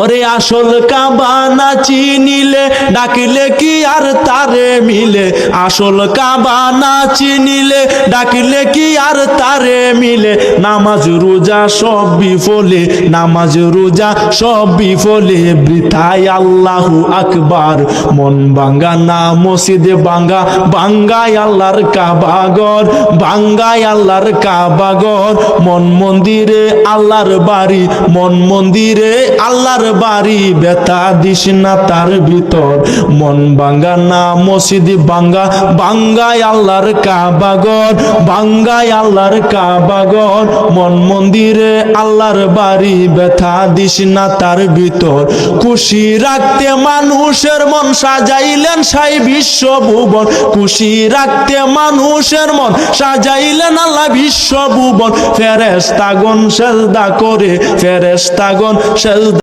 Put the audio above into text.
ওরে আসল কাবা না চিনিলে ডাকিলে কি আর তারে মিলে, আসল কাবা না চিনিলে ডাকিলে কি আর তারে মিলে। নামাজ রোজা সব বিফলে, নামাজ রোজা সব বিফলে, বৃথায় আল্লাহু আকবার। মন ভাঙ্গা না মসজিদে ভাঙ্গা, ভাঙ্গায় আল্লাহর কাবা ঘর, ভাঙ্গায় আল্লাহর কাবা ঘর। মন মন্দিরে আল্লাহর বাড়ি, মন মন্দিরে আল্লাহর বাড়ি, ব্যথা দিস না তার ভিতর। মন ভাঙ্গা না মসজিদ ভাঙ্গা, ভাঙ্গায় আল্লাহর কাবা ঘর, ভাঙ্গায় আল্লাহর কাবা ঘর। মন মন্দিরে আল্লাহর বাড়ি, ব্যথা দিস না তার ভিতর। খুশি রাখতে মানুষের মন সাজাইলেন সাই বিশ্বভুবন, খুশি রাখতে মানুষের মন সাজাইলেন আল্লাহ বিশ্বভুবন। ফেরেশতাগণ সেজদা করে, ফেরেশতাগণ সেজদা